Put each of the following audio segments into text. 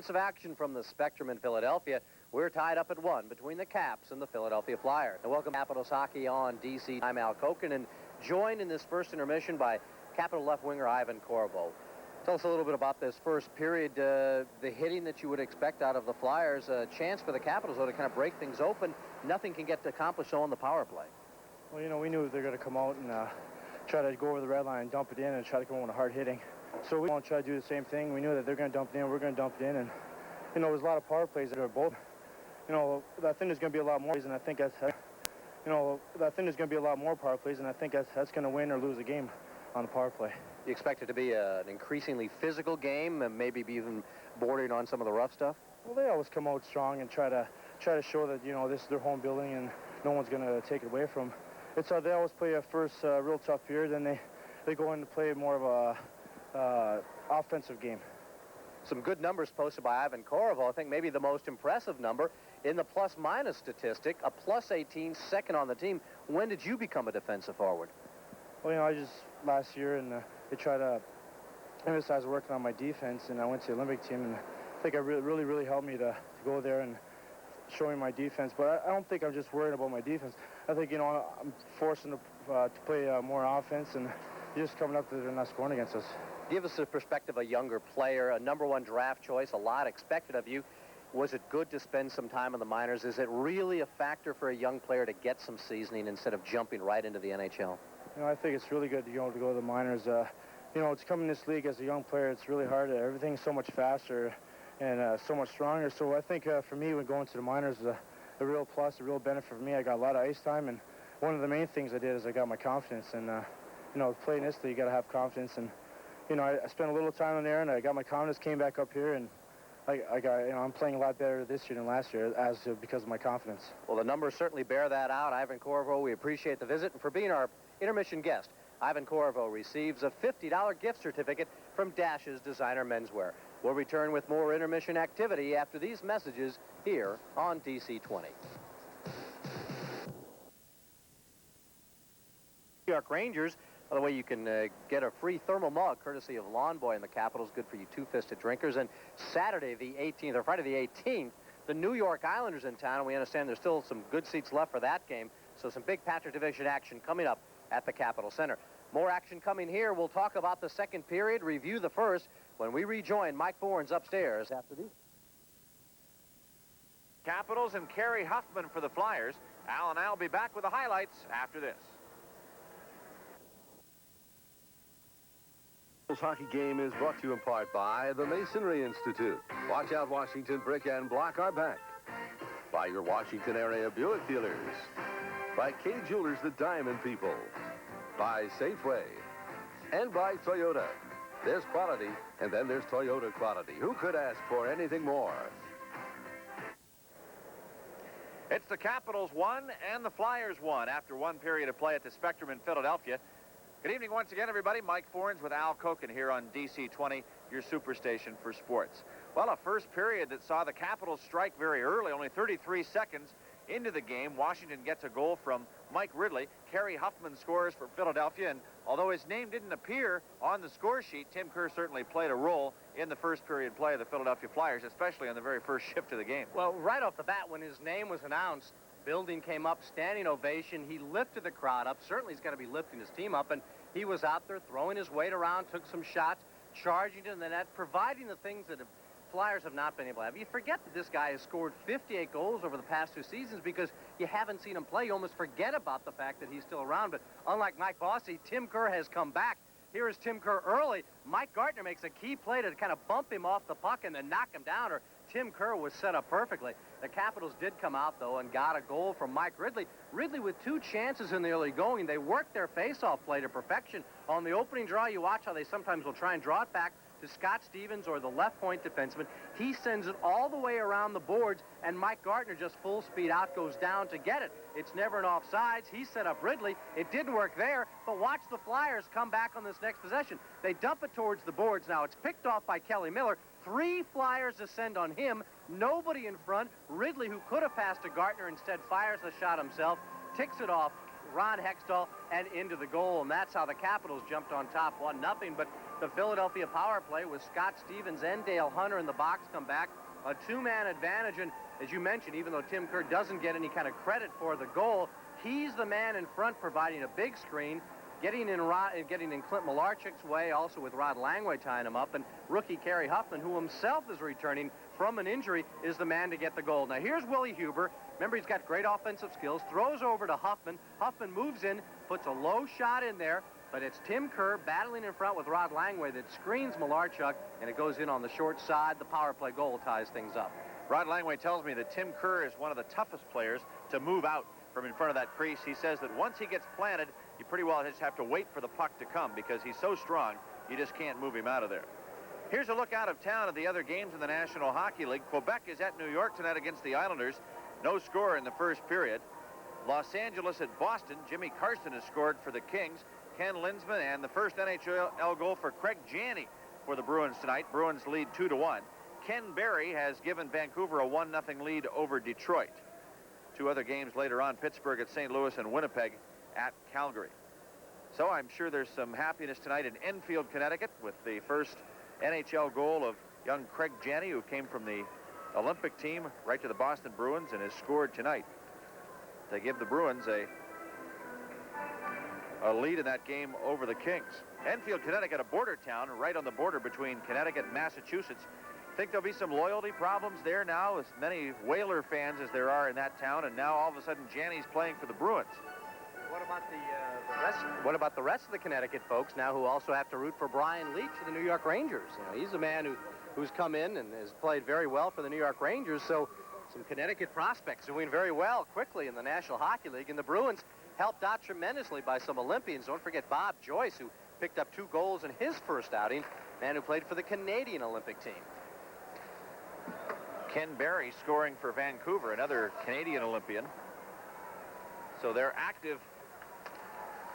Of action from the Spectrum in Philadelphia. We're tied up at 1 between the Caps and the Philadelphia Flyers. And welcome Capitals hockey on DC. I'm Al Koken, joined in this first intermission by Capital left winger Ivan Korovo. Tell us a little bit about this first period, the hitting that you would expect out of the Flyers. A chance for the Capitals, though, to kind of break things open. Nothing can get accomplished on the power play. Well, you know, we knew they're going to come out and try to go over the red line and dump it in and try to come on a hard hitting. So we want to try to do the same thing. We knew that they're going to dump it in, we're going to dump it in, and you know, there's a lot of power plays that are both. You know, I think there's going to be a lot more, and I think that's, you know, I think there's going to be a lot more power plays, and I think that's going to win or lose the game on the power play. You expect it to be an increasingly physical game, and maybe be even bordering on some of the rough stuff? Well, they always come out strong and try to show that, you know, this is their home building and no one's going to take it away from them. It's they always play a first real tough period, and they go in to play more of a offensive game. Some good numbers posted by Ivan Korovo. I think maybe the most impressive number in the plus-minus statistic, a +18, second on the team. When did you become a defensive forward? Well, you know, I just last year, and they tried to emphasize working on my defense, and I went to the Olympic team, and I think it really helped me to go there and show me my defense. But I don't think I'm just worried about my defense. I think, you know, I'm forcing to play more offense, and just coming up that they're not scoring against us. Give us the perspective of a younger player, a #1 draft choice, a lot expected of you. Was it good to spend some time in the minors? Is it really a factor for a young player to get some seasoning instead of jumping right into the NHL? You know, I think it's really good to go to the minors. You know, it's coming in this league as a young player, it's really hard. Everything's so much faster and so much stronger. So I think for me, when going to the minors is a real plus, a real benefit for me. I got a lot of ice time, and one of the main things I did is I got my confidence. And, you know, playing this league, you got to have confidence. And, you know, I spent a little time in there, and I got my confidence, came back up here, and I got, you know, I'm playing a lot better this year than last year because of my confidence. Well, the numbers certainly bear that out. Ivan Korovo, we appreciate the visit. And for being our intermission guest, Ivan Korovo receives a $50 gift certificate from Dash's Designer Menswear. We'll return with more intermission activity after these messages here on DC 20. New York Rangers. By the way, you can get a free thermal mug courtesy of Lawn Boy in the Capitals, good for you two-fisted drinkers. And Saturday the 18th, or Friday the 18th, the New York Islanders in town, and we understand there's still some good seats left for that game. So some big Patrick Division action coming up at the Capitol Center. More action coming here. We'll talk about the second period, review the first, when we rejoin Mike Bournes upstairs after these. Capitals and Kerry Huffman for the Flyers. Al and I will be back with the highlights after this. This hockey game is brought to you in part by the Masonry Institute. Watch out, Washington Brick and Block are back. By your Washington area Buick dealers. By K Jewelers, the Diamond People. By Safeway. And by Toyota. There's quality, and then there's Toyota quality. Who could ask for anything more? It's the Capitals 1 and the Flyers 1 after one period of play at the Spectrum in Philadelphia. Good evening once again, everybody. Mike Bournes with Al Koken here on DC 20, your superstation for sports. Well, a first period that saw the Capitals strike very early, only 33 seconds into the game. Washington gets a goal from Mike Ridley. Kerry Huffman scores for Philadelphia, and although his name didn't appear on the score sheet, Tim Kerr certainly played a role in the first period play of the Philadelphia Flyers, especially on the very first shift of the game. Well, right off the bat, when his name was announced, building came up, standing ovation. He lifted the crowd up. Certainly he's got to be lifting his team up, and he was out there throwing his weight around, took some shots, charging to the net, providing the things that the Flyers have not been able to have. You forget that this guy has scored 58 goals over the past 2 seasons because you haven't seen him play. You almost forget about the fact that he's still around. But unlike Mike Bossy, Tim Kerr has come back. Here is Tim Kerr early. Mike Gartner makes a key play to kind of bump him off the puck and then knock him down, or Tim Kerr was set up perfectly. The Capitals did come out, though, and got a goal from Mike Ridley. Ridley with 2 chances in the early going. They worked their face-off play to perfection. On the opening draw, you watch how they sometimes will try and draw it back to Scott Stevens or the left point defenseman. He sends it all the way around the boards, and Mike Gartner just full speed out goes down to get it. It's never an offsides. He set up Ridley. It didn't work there, but watch the Flyers come back on this next possession. They dump it towards the boards. Now it's picked off by Kelly Miller. 3 Flyers descend on him. Nobody in front. Ridley, who could have passed to Gartner, instead fires the shot himself, ticks it off Ron Hextall and into the goal, and that's how the Capitals jumped on top 1-0. But the Philadelphia power play with Scott Stevens and Dale Hunter in the box come back. A two-man advantage, and as you mentioned, even though Tim Kerr doesn't get any kind of credit for the goal, he's the man in front providing a big screen, getting in Clint Malarchuk's way, also with Rod Langway tying him up, and rookie Kerry Huffman, who himself is returning from an injury, is the man to get the goal. Now here's Willie Huber. Remember, he's got great offensive skills, throws over to Huffman. Huffman moves in, puts a low shot in there, but it's Tim Kerr battling in front with Rod Langway that screens Malarchuk, and it goes in on the short side. The power play goal ties things up. Rod Langway tells me that Tim Kerr is one of the toughest players to move out from in front of that crease. He says that once he gets planted, you pretty well just have to wait for the puck to come because he's so strong, you just can't move him out of there. Here's a look out of town at the other games in the National Hockey League. Quebec is at New York tonight against the Islanders. No score in the first period. Los Angeles at Boston. Jimmy Carson has scored for the Kings. Ken Linsman, and the first NHL goal for Craig Janney for the Bruins tonight. Bruins lead 2-1. Ken Barry has given Vancouver a 1-0 lead over Detroit. Two other games later on, Pittsburgh at St. Louis and Winnipeg at Calgary. So I'm sure there's some happiness tonight in Enfield, Connecticut, with the first NHL goal of young Craig Janney, who came from the Olympic team right to the Boston Bruins and has scored tonight. They give the Bruins a lead in that game over the Kings. Enfield, Connecticut, a border town right on the border between Connecticut and Massachusetts. Think there'll be some loyalty problems there now, as many Whaler fans as there are in that town, and now all of a sudden Janney's playing for the Bruins. What about the rest? What about the rest of the Connecticut folks now who also have to root for Brian Leetch of the New York Rangers? You know, he's a man who's come in and has played very well for the New York Rangers. So some Connecticut prospects doing very well quickly in the National Hockey League, and the Bruins helped out tremendously by some Olympians. Don't forget Bob Joyce, who picked up 2 goals in his first outing, man who played for the Canadian Olympic team. Ken Barry scoring for Vancouver, another Canadian Olympian. So they're active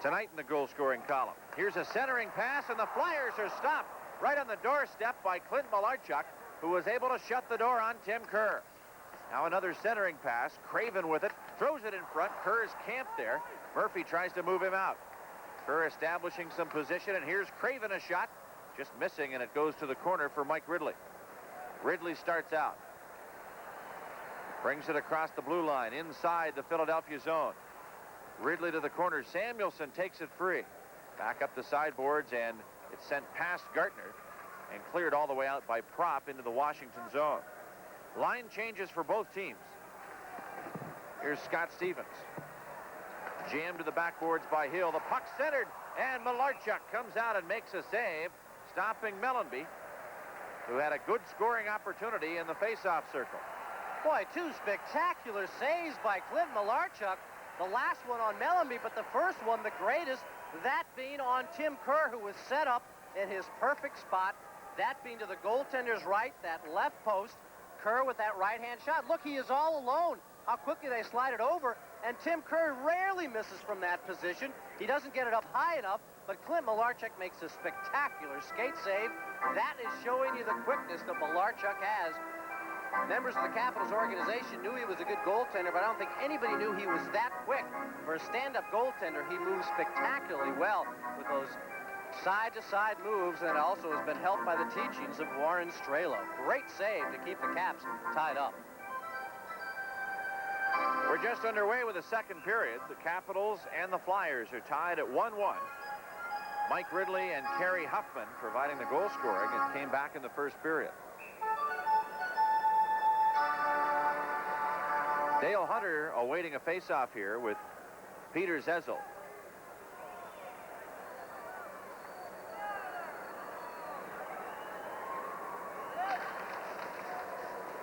tonight in the goal-scoring column. Here's a centering pass, and the Flyers are stopped right on the doorstep by Clint Malarchuk, who was able to shut the door on Tim Kerr. Now another centering pass. Craven with it, throws it in front. Kerr is camped there. Murphy tries to move him out. Kerr establishing some position, and here's Craven a shot. Just missing, and it goes to the corner for Mike Ridley. Ridley starts out. Brings it across the blue line, inside the Philadelphia zone. Ridley to the corner. Samuelson takes it free. Back up the sideboards, and it's sent past Gartner and cleared all the way out by Prop into the Washington zone. Line changes for both teams. Here's Scott Stevens. Jammed to the backboards by Hill. The puck centered, and Malarchuk comes out and makes a save, stopping Mellanby, who had a good scoring opportunity in the face-off circle. Boy, 2 spectacular saves by Clint Malarchuk. The last one on Mellanby, but the first one the greatest, that being on Tim Kerr, who was set up in his perfect spot, that being to the goaltender's right, that left post. Kerr with that right-hand shot. Look, he is all alone. How quickly they slide it over, and Tim Kerr rarely misses from that position. He doesn't get it up high enough, but Clint Malarchuk makes a spectacular skate save. That is showing you the quickness that Malarchuk has. Members of the Capitals organization knew he was a good goaltender, but I don't think anybody knew he was that quick. For a stand-up goaltender, he moves spectacularly well with those side-to-side moves, and also has been helped by the teachings of Warren Strelo. Great save to keep the Caps tied up. We're just underway with the second period. The Capitals and the Flyers are tied at 1-1. Mike Ridley and Kerry Huffman providing the goal scoring. It came back in the first period. Dale Hunter awaiting a face-off here with Peter Zezel.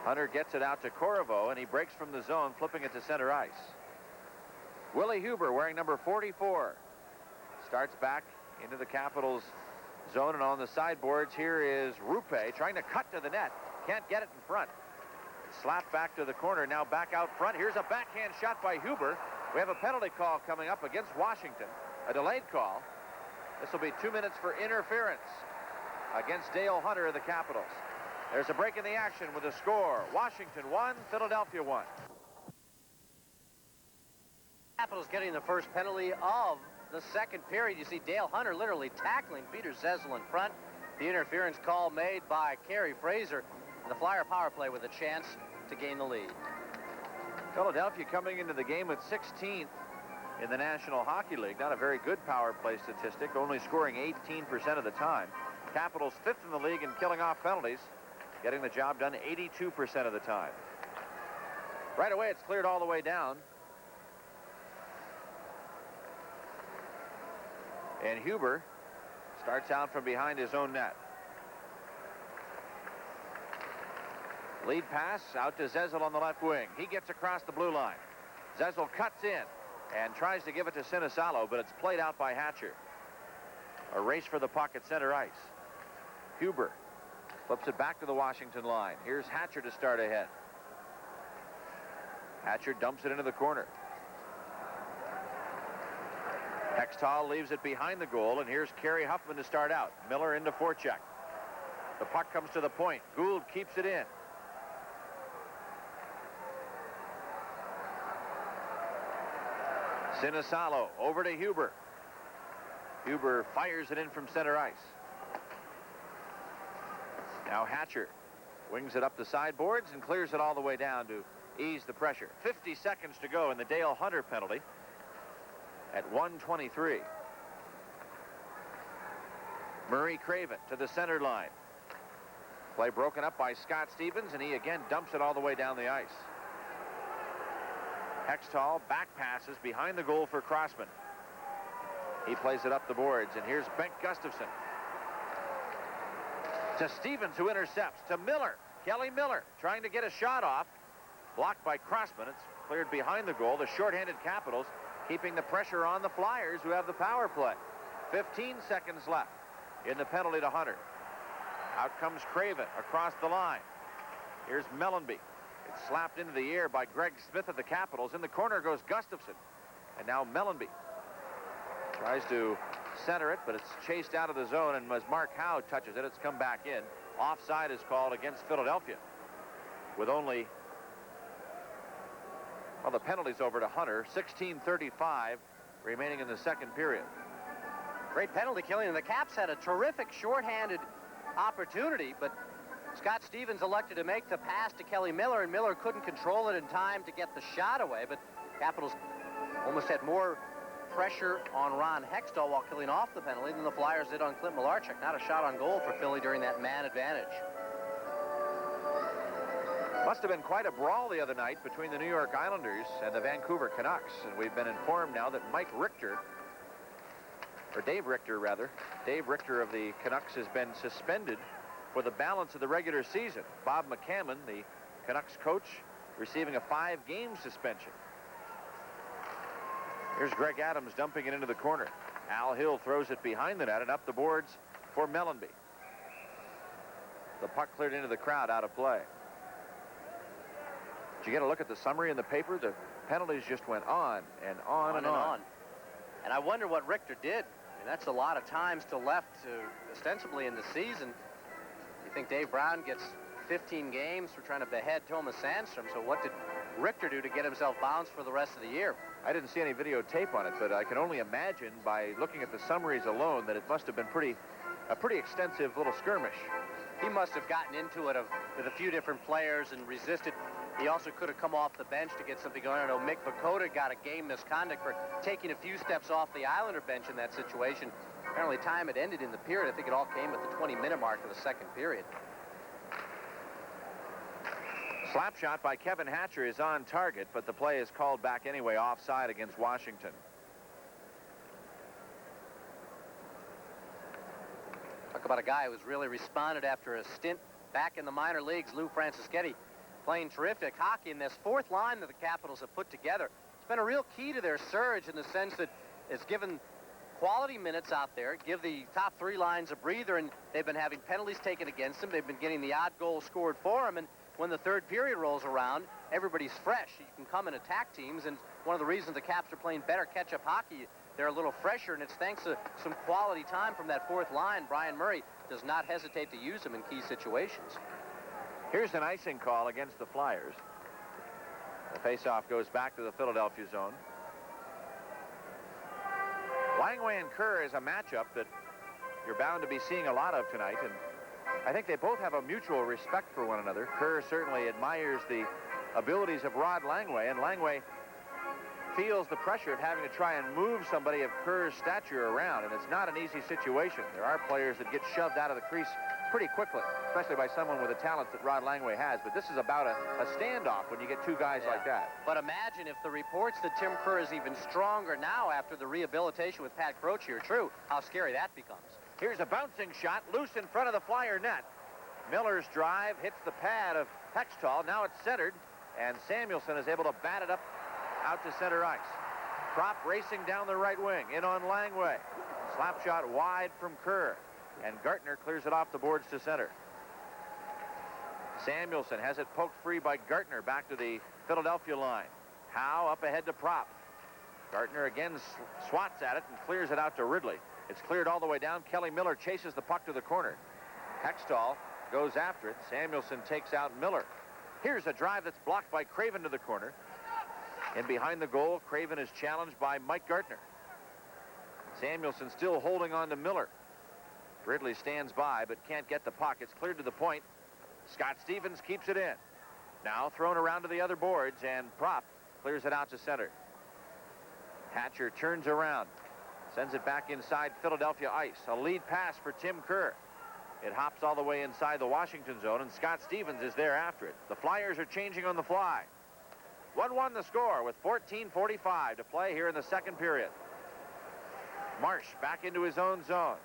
Hunter gets it out to Corriveau, and he breaks from the zone, flipping it to center ice. Willie Huber, wearing number 44, starts back into the Capitals zone, and on the sideboards here is Rupe trying to cut to the net. Can't get it in front. It's slapped back to the corner, now back out front. Here's a backhand shot by Huber. We have a penalty call coming up against Washington, a delayed call. This will be 2 minutes for interference against Dale Hunter of the Capitals. There's a break in the action with a score. Washington 1, Philadelphia 1. Capitals getting the first penalty of the second period. You see Dale Hunter literally tackling Peter Zezel in front. The interference call made by Kerry Fraser. And the Flyer power play with a chance to gain the lead. Philadelphia coming into the game at 16th in the National Hockey League. Not a very good power play statistic, only scoring 18% of the time. Capitals 5th in the league in killing off penalties, getting the job done 82% of the time. Right away, it's cleared all the way down. And Huber starts out from behind his own net. Lead pass out to Zezel on the left wing. He gets across the blue line. Zezel cuts in and tries to give it to Sinisalo, but it's played out by Hatcher. A race for the puck at center ice. Huber flips it back to the Washington line. Here's Hatcher to start ahead. Hatcher dumps it into the corner. Hextall leaves it behind the goal, and here's Kerry Huffman to start out. Miller into forecheck. The puck comes to the point. Gould keeps it in. Sinisalo over to Huber. Huber fires it in from center ice. Now Hatcher wings it up the sideboards and clears it all the way down to ease the pressure. 50 seconds to go in the Dale Hunter penalty at 1:23. Murray Craven to the center line. Play broken up by Scott Stevens, and he again dumps it all the way down the ice. Hextall back passes behind the goal for Crossman. He plays it up the boards, and here's Bengt Gustafsson. To Stevens, who intercepts. To Miller. Kelly Miller trying to get a shot off. Blocked by Crossman. It's cleared behind the goal. The shorthanded Capitals keeping the pressure on the Flyers, who have the power play. 15 seconds left in the penalty to Hunter. Out comes Craven across the line. Here's Mellanby. It's slapped into the air by Greg Smith of the Capitals. In the corner goes Gustafsson. And now Mellanby tries to center it, but it's chased out of the zone, and as Mark Howe touches it, it's come back in. Offside is called against Philadelphia with only, well, the penalty's over to Hunter. 16:35 remaining in the second period. Great penalty killing, and the Caps had a terrific shorthanded opportunity, but Scott Stevens elected to make the pass to Kelly Miller, and Miller couldn't control it in time to get the shot away, but Capitals almost had more pressure on Ron Hextall while killing off the penalty than the Flyers did on Clint Malarchuk. Not a shot on goal for Philly during that man advantage. Must have been quite a brawl the other night between the New York Islanders and the Vancouver Canucks, and we've been informed now that Mike Richter, or Dave Richter rather, Dave Richter of the Canucks has been suspended for the balance of the regular season. Bob McCammon, the Canucks coach, receiving a 5-game suspension. Here's Greg Adams dumping it into the corner. Al Hill throws it behind the net and up the boards for Mellanby. The puck cleared into the crowd, out of play. Did you get a look at the summary in the paper? The penalties just went on and on and on. And I wonder what Richter did. I mean, that's a lot of time still left ostensibly in the season. You think Dave Brown gets 15 games for trying to behead Thomas Sandstrom, so what did Richter do to get himself bounced for the rest of the year? I didn't see any videotape on it, but I can only imagine by looking at the summaries alone that it must have been a pretty extensive little skirmish. He must have gotten into it with a few different players and resisted. He also could have come off the bench to get something going. I know Mick Vukota got a game misconduct for taking a few steps off the Islander bench in that situation. Apparently time had ended in the period. I think it all came at the 20-minute mark of the second period. Slap shot by Kevin Hatcher is on target, but the play is called back anyway, offside against Washington. Talk about a guy who's really responded after a stint back in the minor leagues. Lou Francischetti playing terrific hockey, in this fourth line that the Capitals have put together. It's been a real key to their surge in the sense that it's given quality minutes out there, give the top 3 lines a breather, and they've been having penalties taken against them. They've been getting the odd goal scored for them, and when the third period rolls around, everybody's fresh. You can come and attack teams, and one of the reasons the Caps are playing better catch-up hockey, they're a little fresher, and it's thanks to some quality time from that fourth line. Brian Murray does not hesitate to use them in key situations. Here's an icing call against the Flyers. The faceoff goes back to the Philadelphia zone. Langway and Kerr is a matchup that you're bound to be seeing a lot of tonight. And I think they both have a mutual respect for one another. Kerr certainly admires the abilities of Rod Langway, and Langway feels the pressure of having to try and move somebody of Kerr's stature around, and it's not an easy situation. There are players that get shoved out of the crease pretty quickly, especially by someone with the talent that Rod Langway has, but this is about a standoff when you get two guys like that. But imagine if the reports that Tim Kerr is even stronger now after the rehabilitation with Pat Croce are true, how scary that becomes. Here's a bouncing shot, loose in front of the Flyer net. Miller's drive hits the pad of Hextall. Now it's centered, and Samuelson is able to bat it up out to center ice. Prop racing down the right wing, in on Langway. Slap shot wide from Kerr, and Gartner clears it off the boards to center. Samuelson has it poked free by Gartner back to the Philadelphia line. Howe up ahead to Prop. Gartner again swats at it and clears it out to Ridley. It's cleared all the way down. Kelly Miller chases the puck to the corner. Hextall goes after it. Samuelson takes out Miller. Here's a drive that's blocked by Craven to the corner. And behind the goal, Craven is challenged by Mike Gartner. Samuelson still holding on to Miller. Ridley stands by but can't get the puck. It's cleared to the point. Scott Stevens keeps it in. Now thrown around to the other boards, and Prop clears it out to center. Hatcher turns around, sends it back inside Philadelphia ice. A lead pass for Tim Kerr. It hops all the way inside the Washington zone, and Scott Stevens is there after it. The Flyers are changing on the fly. 1-1 the score with 14:45 to play here in the second period. Marsh back into his own zone.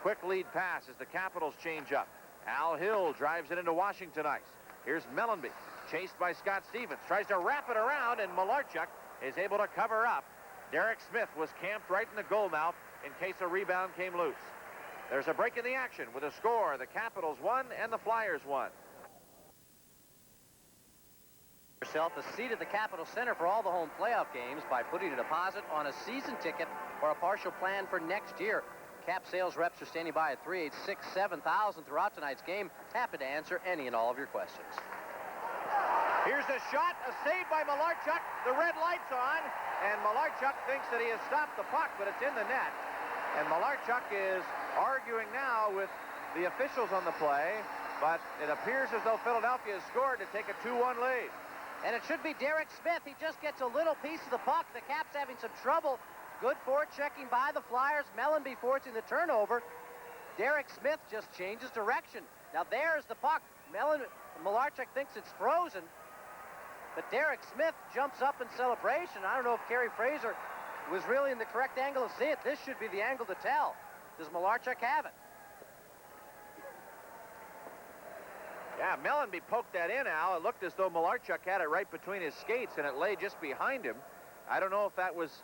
Quick lead pass as the Capitals change up. Al Hill drives it into Washington ice. Here's Mellanby, chased by Scott Stevens. Tries to wrap it around, and Malarchuk is able to cover up. Derek Smith was camped right in the goal mouth in case a rebound came loose. There's a break in the action with a score. The Capitals won and the Flyers won. Yourself a seat at the Capitol Center for all the home playoff games by putting a deposit on a season ticket or a partial plan for next year. Cap sales reps are standing by at 386-7000 throughout tonight's game. Happy to answer any and all of your questions. Here's a shot, a save by Malarchuk. The red light's on, and Malarchuk thinks that he has stopped the puck, but it's in the net. And Malarchuk is arguing now with the officials on the play, but it appears as though Philadelphia has scored to take a 2-1 lead. And it should be Derek Smith. He just gets a little piece of the puck. The Caps having some trouble. Good forechecking by the Flyers. Mellanby forcing the turnover. Derek Smith just changes direction. Now there's the puck. Malarchuk thinks it's frozen. But Derek Smith jumps up in celebration. I don't know if Kerry Fraser was really in the correct angle to see it. This should be the angle to tell. Does Malarchuk have it? Yeah, Mellanby poked that in, Al. It looked as though Malarchuk had it right between his skates, and it lay just behind him. I don't know if that was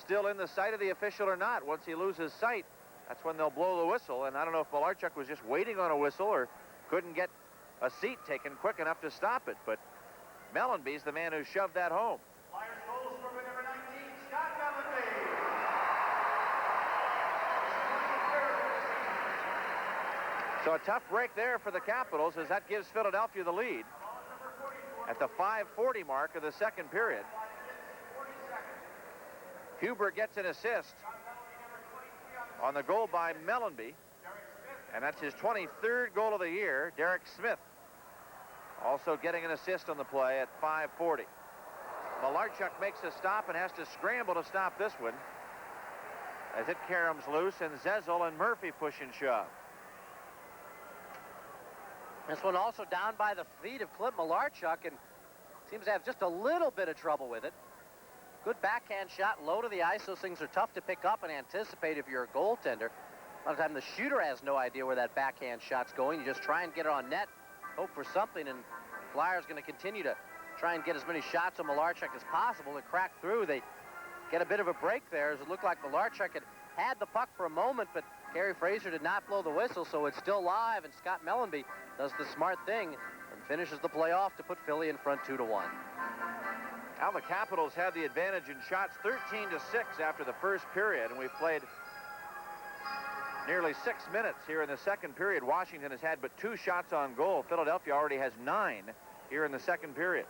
still in the sight of the official or not. Once he loses sight, that's when they'll blow the whistle. And I don't know if Malarchuk was just waiting on a whistle or couldn't get a seat taken quick enough to stop it. But Mellanby's the man who shoved that home. Flyers goals for number 19, Scott Mellanby. So a tough break there for the Capitals as that gives Philadelphia the lead at the 5:40 mark of the second period. Huber gets an assist on the goal by Mellanby, and that's his 23rd goal of the year. Derek Smith also getting an assist on the play at 5:40. Malarchuk makes a stop and has to scramble to stop this one as it caroms loose, and Zezel and Murphy push and shove. This one also down by the feet of Clint Malarchuk, and seems to have just a little bit of trouble with it. Good backhand shot, low to the ice. Those things are tough to pick up and anticipate if you're a goaltender. A lot of time the shooter has no idea where that backhand shot's going. You just try and get it on net, hope for something, and Flyers going to continue to try and get as many shots on Malarchuk as possible to crack through. They get a bit of a break there as it looked like Malarchuk had the puck for a moment, but Kerry Fraser did not blow the whistle, so it's still live, and Scott Mellanby does the smart thing and finishes the play off to put Philly in front 2-1. Now the Capitals have the advantage in shots, 13-6 after the first period, and we've played nearly 6 minutes here in the second period. Washington has had but 2 shots on goal. Philadelphia already has 9 here in the second period.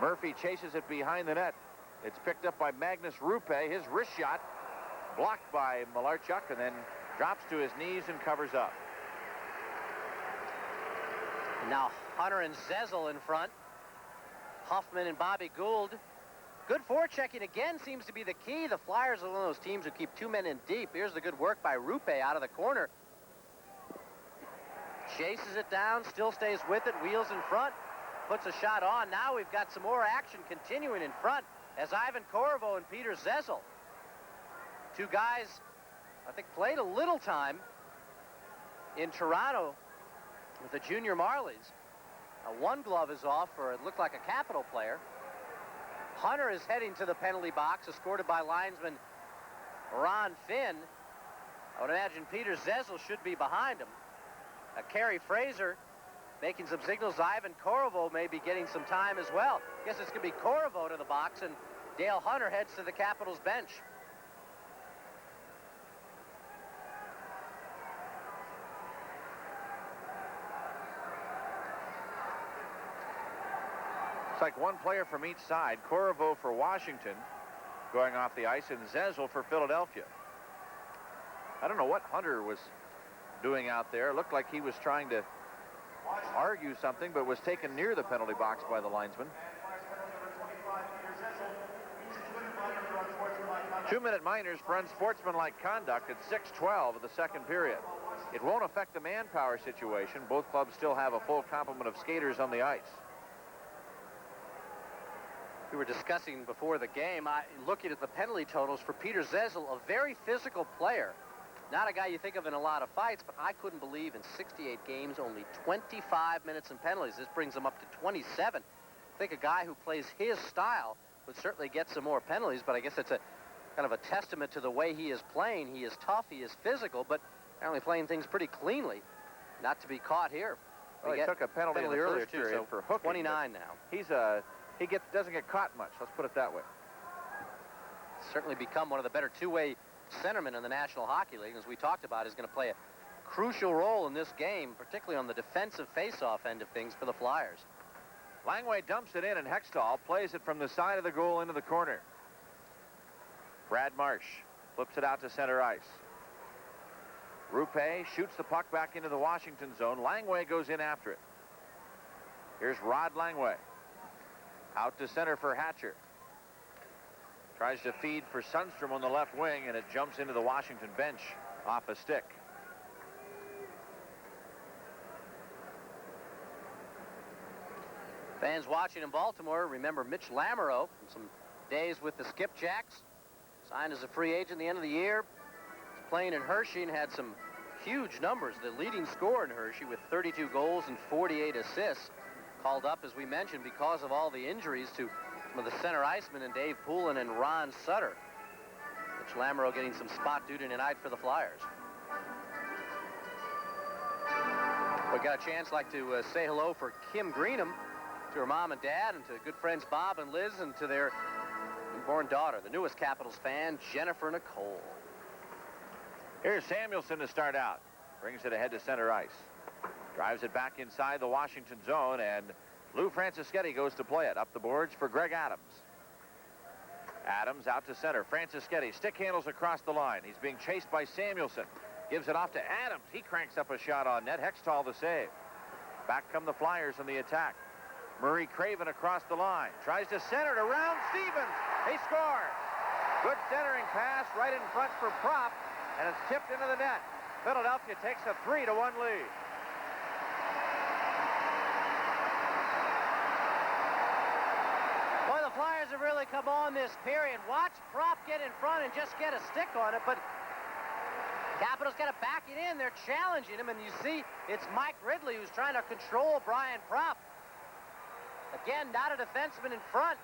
Murphy chases it behind the net. It's picked up by Magnus Rupe. His wrist shot blocked by Malarchuk and then drops to his knees and covers up. Now Hunter and Zezel in front. Huffman and Bobby Gould. Good forechecking again seems to be the key. The Flyers are one of those teams who keep 2 men in deep. Here's the good work by Rupe out of the corner. Chases it down, still stays with it, wheels in front, puts a shot on. Now we've got some more action continuing in front as Ivan Korovo and Peter Zezel. Two guys, I think, played a little time in Toronto with the junior Marlies. One glove is off for, it looked like a Capital player. Hunter is heading to the penalty box, escorted by linesman Ron Finn. I would imagine Peter Zezel should be behind him. Kerry Fraser making some signals. Ivan Korovo may be getting some time as well. Guess it's going to be Korovo to the box, and Dale Hunter heads to the Capitals bench. It's like one player from each side. Korovo for Washington going off the ice, and Zezel for Philadelphia. I don't know what Hunter was doing out there. It looked like he was trying to argue something, but was taken near the penalty box by the linesman. 2-minute minors for unsportsmanlike conduct at 6:12 of the second period. It won't affect the manpower situation. Both clubs still have a full complement of skaters on the ice. We were discussing before the game, looking at the penalty totals for Peter Zezel, a very physical player. Not a guy you think of in a lot of fights, but I couldn't believe in 68 games, only 25 minutes in penalties. This brings him up to 27. I think a guy who plays his style would certainly get some more penalties, but I guess it's a kind of a testament to the way he is playing. He is tough, he is physical, but apparently playing things pretty cleanly. Not to be caught here. Well, he took a penalty in the earlier first too, period so for hooking. 29 now. He doesn't get caught much. Let's put it that way. Certainly become one of the better two-way centermen in the National Hockey League, as we talked about, is going to play a crucial role in this game, particularly on the defensive face-off end of things for the Flyers. Langway dumps it in, and Hextall plays it from the side of the goal into the corner. Brad Marsh flips it out to center ice. Rupe shoots the puck back into the Washington zone. Langway goes in after it. Here's Rod Langway. Out to center for Hatcher. Tries to feed for Sundstrom on the left wing, and it jumps into the Washington bench off a stick. Fans watching in Baltimore remember Mitch Lamoureux from some days with the Skipjacks. Signed as a free agent at the end of the year. Was playing in Hershey and had some huge numbers. The leading scorer in Hershey with 32 goals and 48 assists. Called up, as we mentioned, because of all the injuries to some of the center icemen and Dave Poulin and Ron Sutter. Mitch Lamoureux getting some spot duty tonight for the Flyers. We got a chance like to say hello for Kim Greenham, to her mom and dad, and to good friends Bob and Liz, and to their newborn daughter, the newest Capitals fan, Jennifer Nicole. Here's Samuelson to start out. Brings it ahead to center ice. Drives it back inside the Washington zone, and Lou Francischetti goes to play it up the boards for Greg Adams. Adams out to center. Francischetti stick handles across the line. He's being chased by Samuelson. Gives it off to Adams. He cranks up a shot on net. Hextall the save. Back come the Flyers on the attack. Murray Craven across the line. Tries to center it around Stevens. He scores. Good centering pass right in front for Prop, and it's tipped into the net. Philadelphia takes a 3-1 lead. Boy, the Flyers have really come on this period. Watch Prop get in front and just get a stick on it, but Capitals got to back it in. They're challenging him, and you see it's Mike Ridley who's trying to control Brian Prop. Again, not a defenseman in front.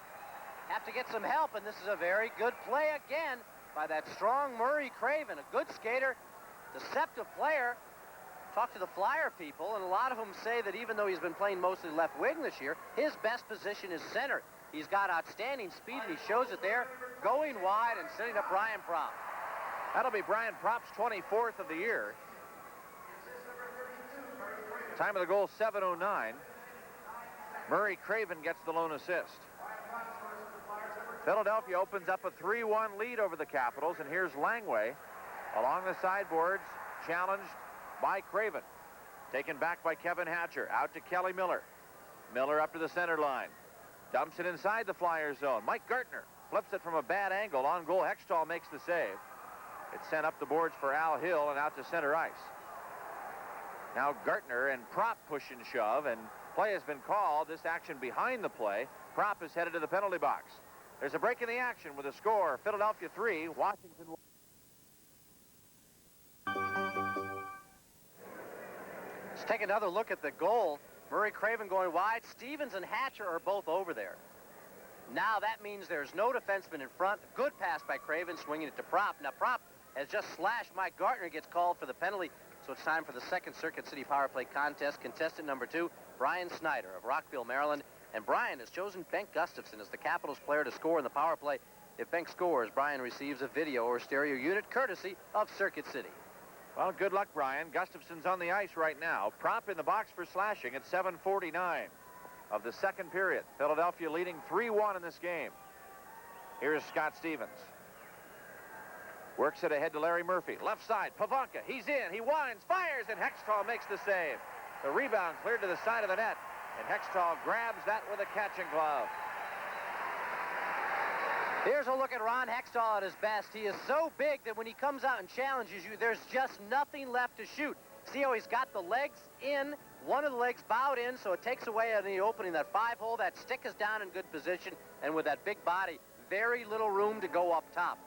Have to get some help, and this is a very good play again by that strong Murray Craven, a good skater, deceptive player. Talked to the Flyer people, and a lot of them say that even though he's been playing mostly left wing this year, his best position is center. He's got outstanding speed, and he shows it there, going wide and setting up Brian Prop. That'll be Brian Prop's 24th of the year. Time of the goal, 7:09. Murray Craven gets the lone assist. Philadelphia opens up a 3-1 lead over the Capitals, and here's Langway along the sideboards, challenged by Craven. Taken back by Kevin Hatcher. Out to Kelly Miller. Miller up to the center line. Dumps it inside the Flyers zone. Mike Gartner flips it from a bad angle. On goal, Hextall makes the save. It's sent up the boards for Al Hill and out to center ice. Now Gartner and Prop push and shove, and play has been called. This action behind the play. Prop is headed to the penalty box. There's a break in the action with a score. Philadelphia 3, Washington 1. Let's take another look at the goal. Murray Craven going wide. Stevens and Hatcher are both over there. Now that means there's no defenseman in front. Good pass by Craven, swinging it to Prop. Now Prop has just slashed Mike Gartner, gets called for the penalty. So it's time for the second Circuit City Power Play contest. Contestant number 2, Brian Snyder of Rockville, Maryland. And Brian has chosen Bengt Gustafson as the Capitals player to score in the power play. If Bengt scores, Brian receives a video or stereo unit courtesy of Circuit City. Well, good luck, Brian. Gustafson's on the ice right now. Prop in the box for slashing at 7:49 of the second period. Philadelphia leading 3-1 in this game. Here's Scott Stevens. Works it ahead to Larry Murphy. Left side, Pavanka. He's in. He winds, fires, and Hextall makes the save. The rebound cleared to the side of the net, and Hextall grabs that with a catching glove. Here's a look at Ron Hextall at his best. He is so big that when he comes out and challenges you, there's just nothing left to shoot. See how he's got the legs in, one of the legs bowed in, so it takes away any opening. That 5-hole, that stick is down in good position, and with that big body, very little room to go up top.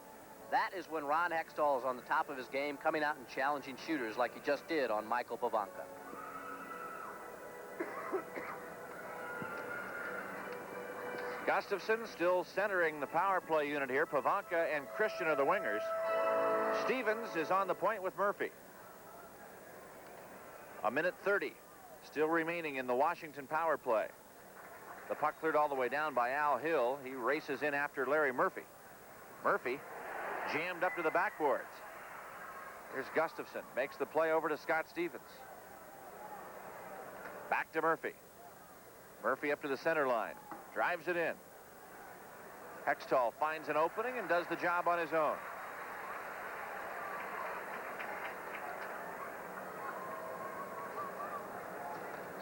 That is when Ron Hextall is on the top of his game, coming out and challenging shooters like he just did on Michael Pavanka. Gustafson still centering the power play unit here. Pavanka and Christian are the wingers. Stevens is on the point with Murphy. 1:30 still remaining in the Washington power play. The puck cleared all the way down by Al Hill. He races in after Larry Murphy. Murphy jammed up to the backboards. Here's Gustafson. Makes the play over to Scott Stevens. Back to Murphy. Murphy up to the center line. Drives it in. Hextall finds an opening and does the job on his own.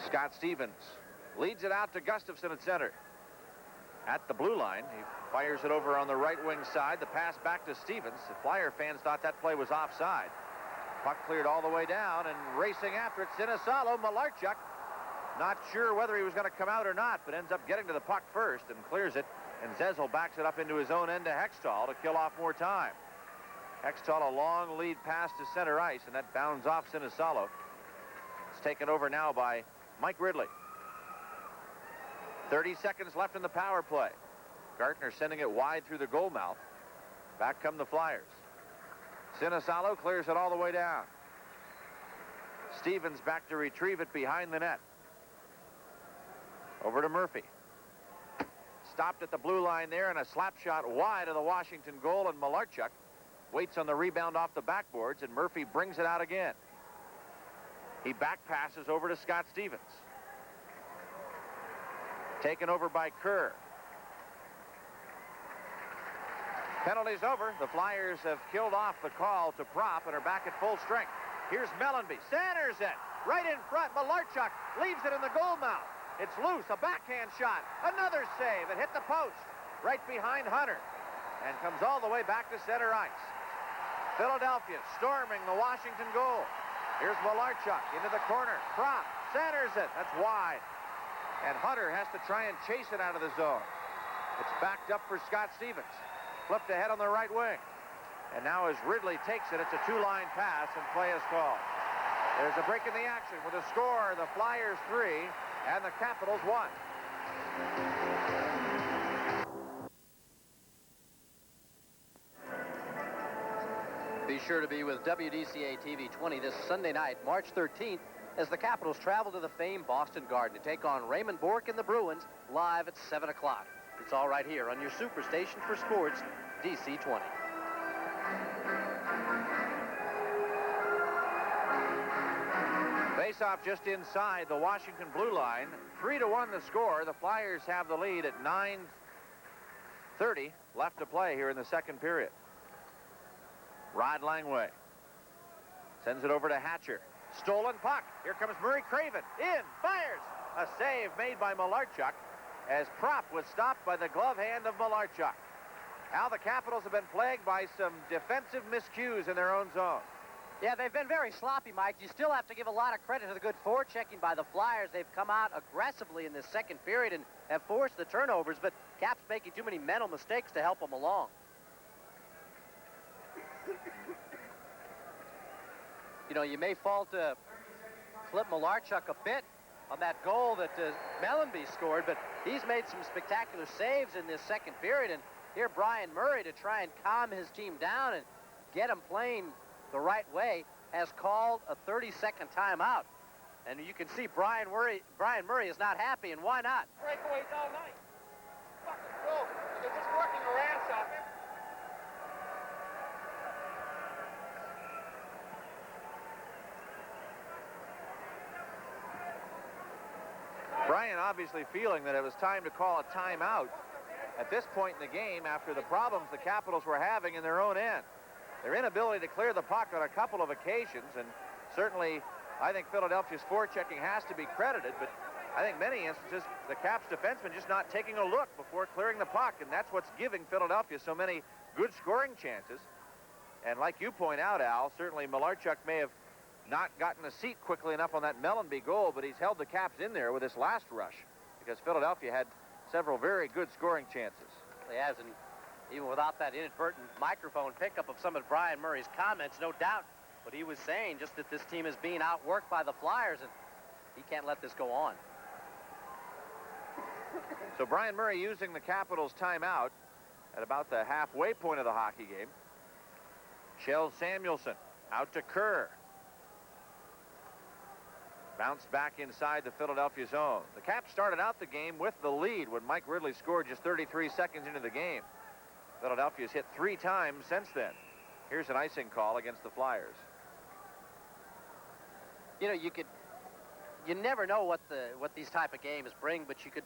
Scott Stevens leads it out to Gustafson at center. At the blue line, he fires it over on the right wing side. The pass back to Stevens. The Flyer fans thought that play was offside. Puck cleared all the way down, and racing after it, Sinisalo. Malarchuk, not sure whether he was going to come out or not, but ends up getting to the puck first and clears it. And Zezel backs it up into his own end to Hextall to kill off more time. Hextall, a long lead pass to center ice, and that bounds off Sinisalo. It's taken over now by Mike Ridley. 30 seconds left in the power play. Gartner sending it wide through the goal mouth. Back come the Flyers. Sinisalo clears it all the way down. Stevens back to retrieve it behind the net. Over to Murphy. Stopped at the blue line there, and a slap shot wide of the Washington goal, and Malarchuk waits on the rebound off the backboards, and Murphy brings it out again. He back passes over to Scott Stevens. Taken over by Kerr. Penalty's over. The Flyers have killed off the call to Prop and are back at full strength. Here's Mellanby. Centers it. Right in front. Malarchuk leaves it in the goal mouth. It's loose. A backhand shot. Another save. It hit the post. Right behind Hunter. And comes all the way back to center ice. Philadelphia storming the Washington goal. Here's Malarchuk into the corner. Prop centers it. That's wide. And Hunter has to try and chase it out of the zone. It's backed up for Scott Stevens. Flipped ahead on the right wing. And now as Ridley takes it, it's a two-line pass and play is called. There's a break in the action with a score, the Flyers 3 and the Capitals 1. Be sure to be with WDCA TV 20 this Sunday night, March 13th, as the Capitals travel to the famed Boston Garden to take on Raymond Bourque and the Bruins live at 7 o'clock. It's all right here on your superstation for sports, DC 20. Face-off just inside the Washington blue line. 3-1 the score. The Flyers have the lead at 2:30 left to play here in the second period. Rod Langway sends it over to Hatcher. Stolen puck. Here comes Murray Craven. In, fires. A save made by Malarchuk as Propp was stopped by the glove hand of Malarchuk. Now the Capitals have been plagued by some defensive miscues in their own zone. Yeah, they've been very sloppy, Mike. You still have to give a lot of credit to the good forechecking by the Flyers. They've come out aggressively in this second period and have forced the turnovers, but Cap's making too many mental mistakes to help them along. You know, you may fault Clip Malarchuk a bit on that goal that Mellanby scored, but he's made some spectacular saves in this second period, and here Brian Murray, to try and calm his team down and get him playing the right way, has called a 30-second timeout. And you can see Brian Murray is not happy, and why not? Breakaways all night. Fucking broke. They're just working their ass off. Brian obviously feeling that it was time to call a timeout at this point in the game after the problems the Capitals were having in their own end. Their inability to clear the puck on a couple of occasions, and certainly I think Philadelphia's forechecking has to be credited, but I think many instances the Caps defensemen just not taking a look before clearing the puck, and that's what's giving Philadelphia so many good scoring chances. And like you point out, Al, certainly Malarchuk may have not gotten a seat quickly enough on that Mellanby goal, but he's held the Caps in there with this last rush because Philadelphia had several very good scoring chances. He has, and even without that inadvertent microphone pickup of some of Brian Murray's comments, no doubt what he was saying, just that this team is being outworked by the Flyers, and he can't let this go on. So Brian Murray using the Capitals timeout at about the halfway point of the hockey game. Kjell Samuelsson out to Kerr. Bounced back inside the Philadelphia zone. The Caps started out the game with the lead when Mike Ridley scored just 33 seconds into the game. Philadelphia's hit 3 times since then. Here's an icing call against the Flyers. You know, you never know what these type of games bring, but you could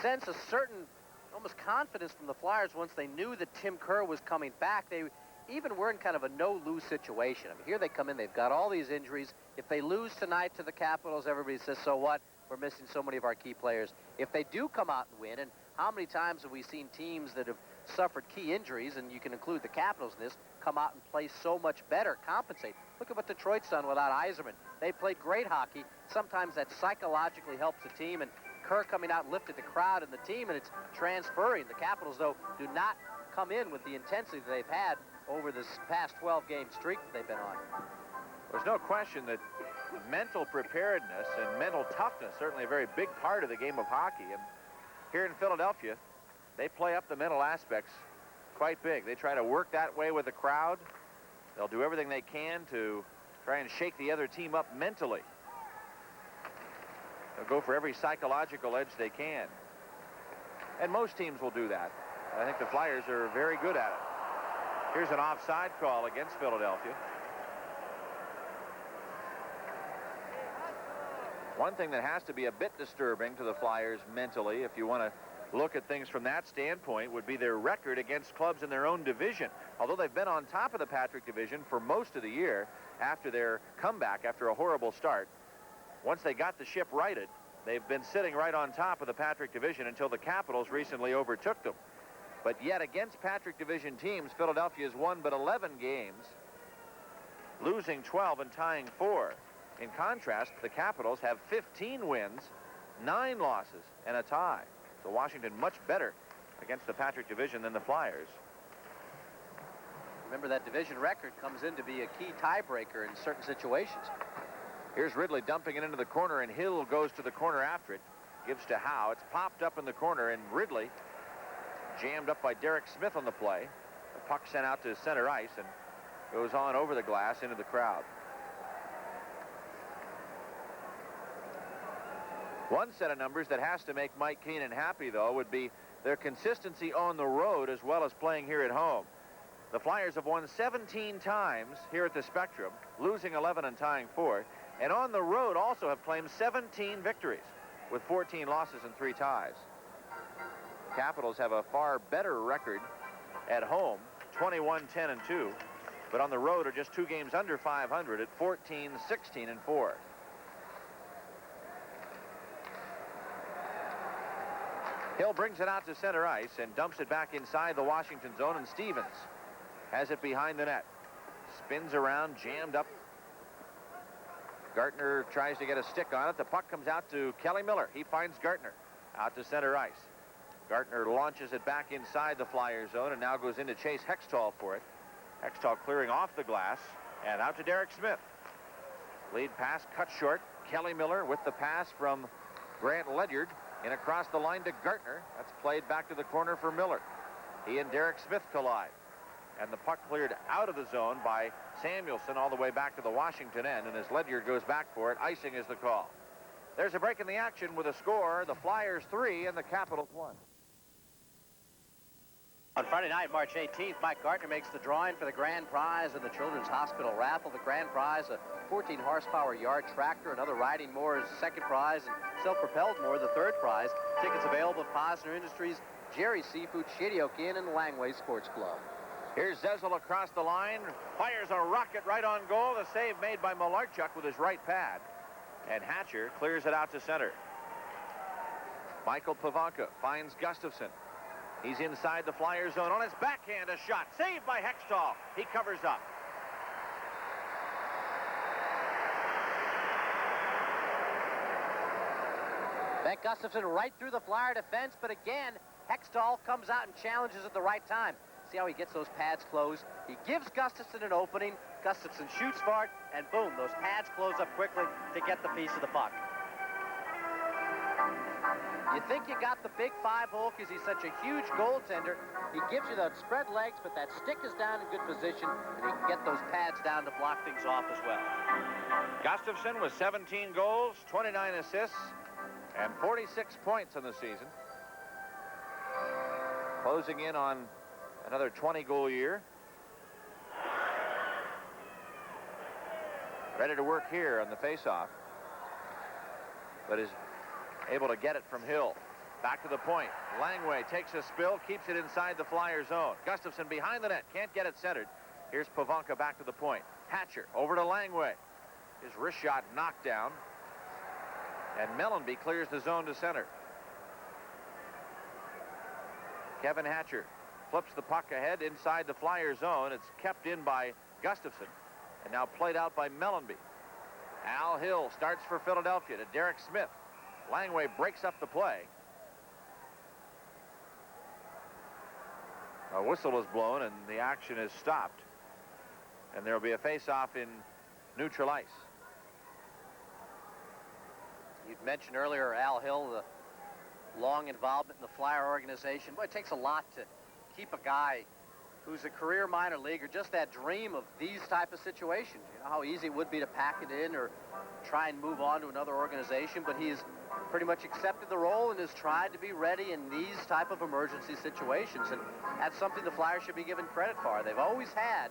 sense a certain almost confidence from the Flyers once they knew that Tim Kerr was coming back. They even were in kind of a no-lose situation. I mean, here they come in, they've got all these injuries. If they lose tonight to the Capitals, everybody says, so what? We're missing so many of our key players. If they do come out and win, and how many times have we seen teams that have suffered key injuries, and you can include the Capitals in this, come out and play so much better, compensate. Look at what Detroit's done without Yzerman. They played great hockey. Sometimes that psychologically helps the team, and Kerr coming out lifted the crowd and the team, and it's transferring. The Capitals, though, do not come in with the intensity that they've had over this past 12-game streak that they've been on. There's no question that mental preparedness and mental toughness certainly a very big part of the game of hockey. And here in Philadelphia, they play up the mental aspects quite big. They try to work that way with the crowd. They'll do everything they can to try and shake the other team up mentally. They'll go for every psychological edge they can. And most teams will do that. I think the Flyers are very good at it. Here's an offside call against Philadelphia. One thing that has to be a bit disturbing to the Flyers mentally, if you want to look at things from that standpoint, would be their record against clubs in their own division. Although they've been on top of the Patrick division for most of the year after their comeback after a horrible start, once they got the ship righted, they've been sitting right on top of the Patrick division until the Capitals recently overtook them. But yet against Patrick division teams, Philadelphia has won but 11 games, losing 12 and tying 4. In contrast, the Capitals have 15 wins, 9 losses, and a tie. So Washington much better against the Patrick division than the Flyers. Remember, that division record comes in to be a key tiebreaker in certain situations. Here's Ridley dumping it into the corner, and Hill goes to the corner after it. Gives to Howe. It's popped up in the corner, and Ridley jammed up by Derek Smith on the play. The puck sent out to center ice and goes on over the glass into the crowd. One set of numbers that has to make Mike Keenan happy, though, would be their consistency on the road as well as playing here at home. The Flyers have won 17 times here at the Spectrum, losing 11 and tying 4, and on the road also have claimed 17 victories with 14 losses and 3 ties. The Capitals have a far better record at home, 21-10-2, but on the road are just 2 games under 500 at 14-16-4. Hill brings it out to center ice and dumps it back inside the Washington zone, and Stevens has it behind the net. Spins around, jammed up. Gartner tries to get a stick on it. The puck comes out to Kelly Miller. He finds Gartner out to center ice. Gartner launches it back inside the Flyers zone and now goes into Chase Hextall for it. Hextall clearing off the glass and out to Derek Smith. Lead pass cut short. Kelly Miller with the pass from Grant Ledyard in across the line to Gartner. That's played back to the corner for Miller. He and Derek Smith collide. And the puck cleared out of the zone by Samuelson all the way back to the Washington end. And as Ledyard goes back for it, icing is the call. There's a break in the action with a score. The Flyers 3 and the Capitals 1. On Friday night, March 18th, Mike Gartner makes the drawing for the grand prize of the Children's Hospital raffle. The grand prize, a 14-horsepower yard tractor, another riding mower is second prize, and self-propelled mower, the third prize. Tickets available at Posner Industries, Jerry Seafood, Shady Oak Inn, and the Langway Sports Club. Here's Zezel across the line, fires a rocket right on goal. The save made by Malarchuk with his right pad. And Hatcher clears it out to center. Michael Pavanka finds Gustafsson. He's inside the Flyers zone. On his backhand, a shot. Saved by Hextall. He covers up. That Gustafsson right through the Flyer defense, but again, Hextall comes out and challenges at the right time. See how he gets those pads closed? He gives Gustafsson an opening. Gustafsson shoots for it, and boom, those pads close up quickly to get the piece of the puck. You think you got the big 5-hole because he's such a huge goaltender. He gives you the spread legs, but that stick is down in good position, and he can get those pads down to block things off as well. Gustafsson with 17 goals, 29 assists, and 46 points in the season. Closing in on another 20-goal year. Ready to work here on the faceoff, but is able to get it from Hill. Back to the point. Langway takes a spill, keeps it inside the Flyer zone. Gustafsson behind the net, can't get it centered. Here's Pavanka back to the point. Hatcher over to Langway. His wrist shot knocked down. And Mellenby clears the zone to center. Kevin Hatcher flips the puck ahead inside the Flyer zone. It's kept in by Gustafsson and now played out by Mellenby. Al Hill starts for Philadelphia to Derek Smith. Langway breaks up the play. A whistle is blown and the action is stopped. And there will be a face-off in neutral ice. You'd mentioned earlier Al Hill, the long involvement in the Flyer organization. Boy, it takes a lot to keep a guy who's a career minor leaguer, just that dream of these type of situations. You know how easy it would be to pack it in or try and move on to another organization, but he's pretty much accepted the role and has tried to be ready in these type of emergency situations, and that's something the Flyers should be given credit for. They've always had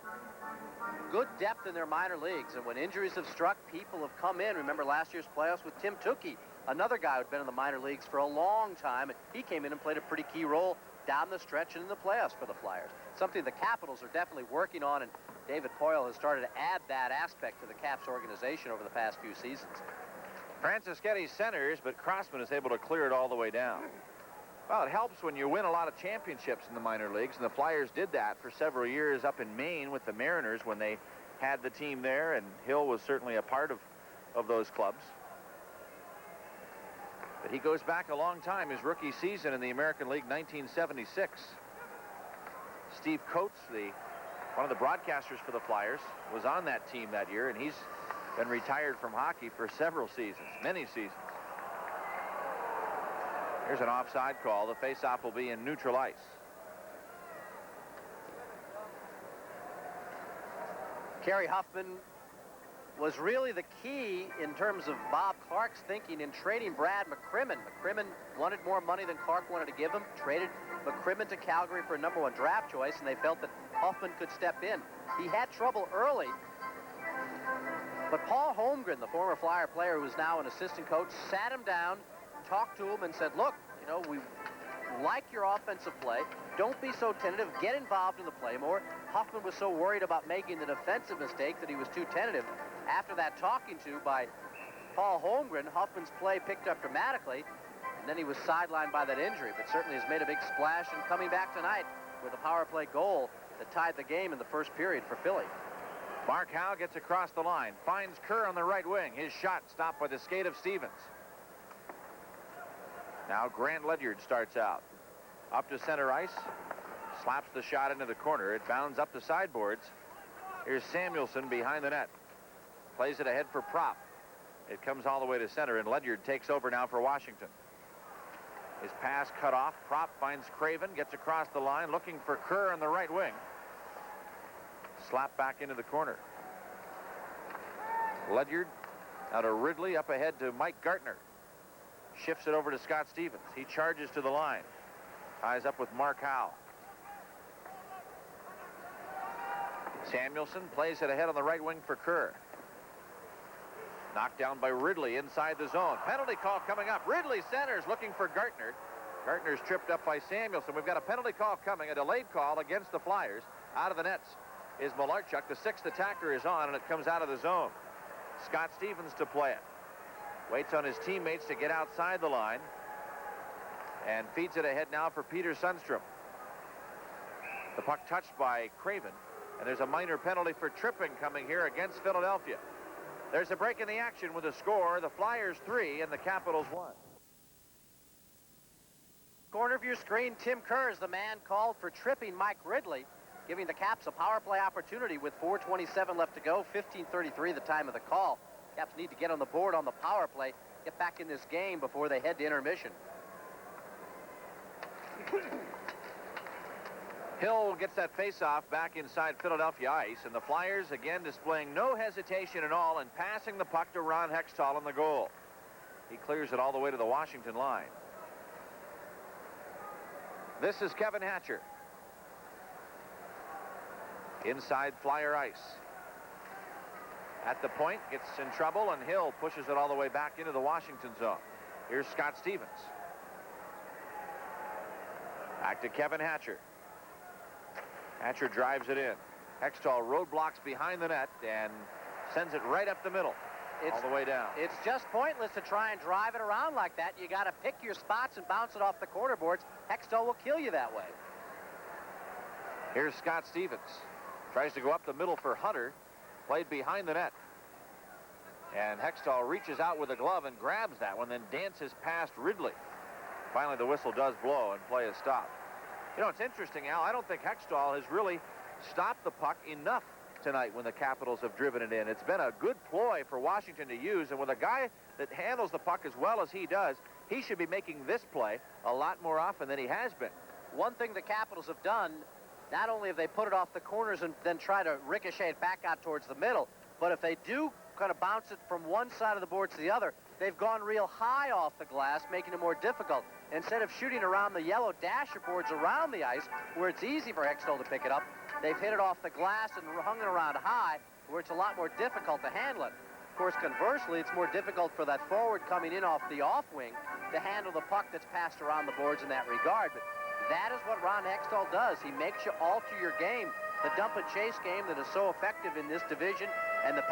good depth in their minor leagues, and when injuries have struck, people have come in. Remember last year's playoffs with Tim Tukey, another guy who'd been in the minor leagues for a long time, and he came in and played a pretty key role down the stretch and in the playoffs for the Flyers. Something the Capitals are definitely working on, and David Poile has started to add that aspect to the Caps organization over the past few seasons. Franciscetti centers, but Crossman is able to clear it all the way down. Well, it helps when you win a lot of championships in the minor leagues, and the Flyers did that for several years up in Maine with the Mariners when they had the team there, and Hill was certainly a part of those clubs. But he goes back a long time. His rookie season in the American League, 1976. Steve Coates, one of the broadcasters for the Flyers, was on that team that year, and he's been retired from hockey for several seasons, many seasons. Here's an offside call. The faceoff will be in neutral ice. Kerry Huffman was really the key in terms of Bob Clark's thinking in trading Brad McCrimmon. McCrimmon wanted more money than Clark wanted to give him, traded McCrimmon to Calgary for a #1 draft choice, and they felt that Huffman could step in. He had trouble early, but Paul Holmgren, the former Flyer player who is now an assistant coach, sat him down, talked to him and said, look, you know, like your offensive play. Don't be so tentative. Get involved in the play more. Huffman was so worried about making the defensive mistake that he was too tentative. After that talking to by Paul Holmgren, Huffman's play picked up dramatically, and then he was sidelined by that injury, but certainly has made a big splash and coming back tonight with a power play goal that tied the game in the first period for Philly. Mark Howe gets across the line, finds Kerr on the right wing. His shot stopped by the skate of Stevens. Now Grant Ledyard starts out. Up to center ice. Slaps the shot into the corner. It bounds up the sideboards. Here's Samuelson behind the net. Plays it ahead for Prop. It comes all the way to center, and Ledyard takes over now for Washington. His pass cut off. Prop finds Craven, gets across the line, looking for Kerr on the right wing. Slap back into the corner. Ledyard out of Ridley, up ahead to Mike Gartner. Shifts it over to Scott Stevens. He charges to the line. Ties up with Mark Howe. Samuelson plays it ahead on the right wing for Kerr. Knocked down by Ridley inside the zone. Penalty call coming up. Ridley centers looking for Gartner. Gartner's tripped up by Samuelson. We've got a penalty call coming, a delayed call against the Flyers. Out of the nets is Malarchuk. The sixth attacker is on, and it comes out of the zone. Scott Stevens to play it. Waits on his teammates to get outside the line. And feeds it ahead now for Peter Sundstrom. The puck touched by Craven. And there's a minor penalty for tripping coming here against Philadelphia. There's a break in the action with a score. The Flyers 3 and the Capitals 1. Corner of your screen, Tim Kerr is the man called for tripping Mike Ridley, giving the Caps a power play opportunity with 4:27 left to go, 15:33 the time of the call. Caps need to get on the board on the power play, get back in this game before they head to intermission. Hill gets that face-off back inside Philadelphia ice, and the Flyers again displaying no hesitation at all in passing the puck to Ron Hextall in the goal. He clears it all the way to the Washington line. This is Kevin Hatcher. Inside Flyer ice. At the point, gets in trouble, and Hill pushes it all the way back into the Washington zone. Here's Scott Stevens. Back to Kevin Hatcher. Hatcher drives it in. Hextall roadblocks behind the net and sends it right up the middle, all the way down. It's just pointless to try and drive it around like that. You got to pick your spots and bounce it off the corner boards. Hextall will kill you that way. Here's Scott Stevens. Tries to go up the middle for Hunter. Played behind the net. And Hextall reaches out with a glove and grabs that one, then dances past Ridley. Finally, the whistle does blow and play is stopped. You know, it's interesting, Al. I don't think Hextall has really stopped the puck enough tonight when the Capitals have driven it in. It's been a good ploy for Washington to use, and with a guy that handles the puck as well as he does, he should be making this play a lot more often than he has been. One thing the Capitals have done, not only have they put it off the corners and then try to ricochet it back out towards the middle, but if they do kind of bounce it from one side of the board to the other, they've gone real high off the glass, making it more difficult. Instead of shooting around the yellow dasher boards around the ice, where it's easy for Hextall to pick it up, they've hit it off the glass and hung it around high, where it's a lot more difficult to handle it. Of course, conversely, it's more difficult for that forward coming in off the off wing to handle the puck that's passed around the boards in that regard. But that is what Ron Hextall does. He makes you alter your game. The dump and chase game that is so effective in this division, and the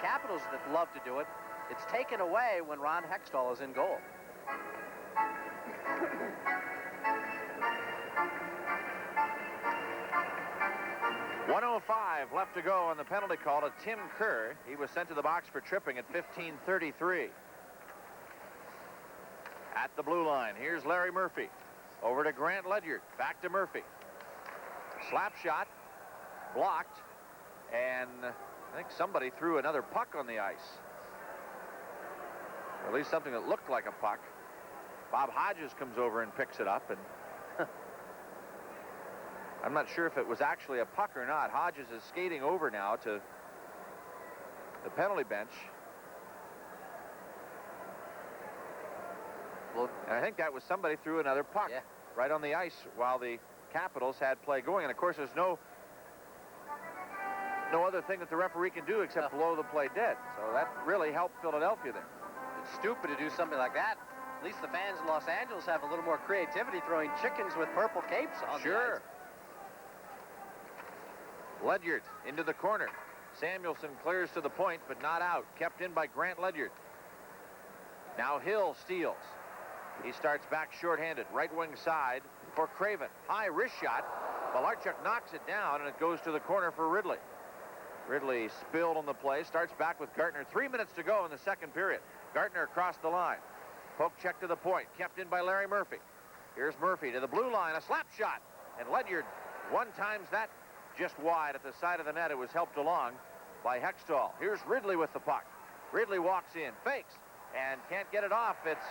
Capitals that love to do it, it's taken away when Ron Hextall is in goal. .105 left to go on the penalty call to Tim Kerr. He was sent to the box for tripping at 15:33. At the blue line, here's Larry Murphy. Over to Grant Ledyard. Back to Murphy. Slap shot. Blocked. And I think somebody threw another puck on the ice. Or at least something that looked like a puck. Bob Hodges comes over and picks it up, and I'm not sure if it was actually a puck or not. Hodges is skating over now to the penalty bench. Well, and I think that was somebody threw another puck right on the ice while the Capitals had play going. And of course, there's no other thing that the referee can do except blow the play dead. So that really helped Philadelphia there. It's stupid to do something like that. At least the fans in Los Angeles have a little more creativity throwing chickens with purple capes on the ice. Ledyard into the corner. Samuelson clears to the point, but not out. Kept in by Grant Ledyard. Now Hill steals. He starts back shorthanded. Right wing side for Craven. High wrist shot. Malarchuk knocks it down, and it goes to the corner for Ridley. Ridley spilled on the play. Starts back with Gartner. 3 minutes to go in the second period. Gartner across the line. Poke check to the point. Kept in by Larry Murphy. Here's Murphy to the blue line. A slap shot. And Ledyard one-times that just wide at the side of the net. It was helped along by Hextall. Here's Ridley with the puck. Ridley walks in, fakes, and can't get it off. It's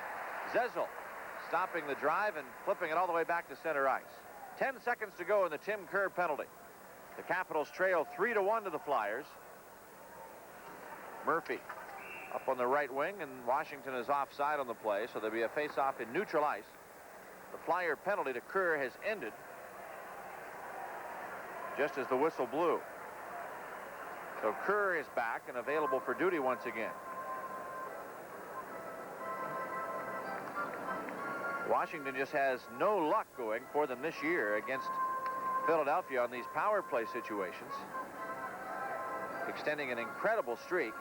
Zezel stopping the drive and flipping it all the way back to center ice. 10 seconds to go in the Tim Kerr penalty. The Capitals trail 3-1 to the Flyers. Murphy up on the right wing, and Washington is offside on the play, so there'll be a face-off in neutral ice. The Flyer penalty to Kerr has ended just as the whistle blew. So Kerr is back and available for duty once again. Washington just has no luck going for them this year against Philadelphia on these power play situations, extending an incredible streak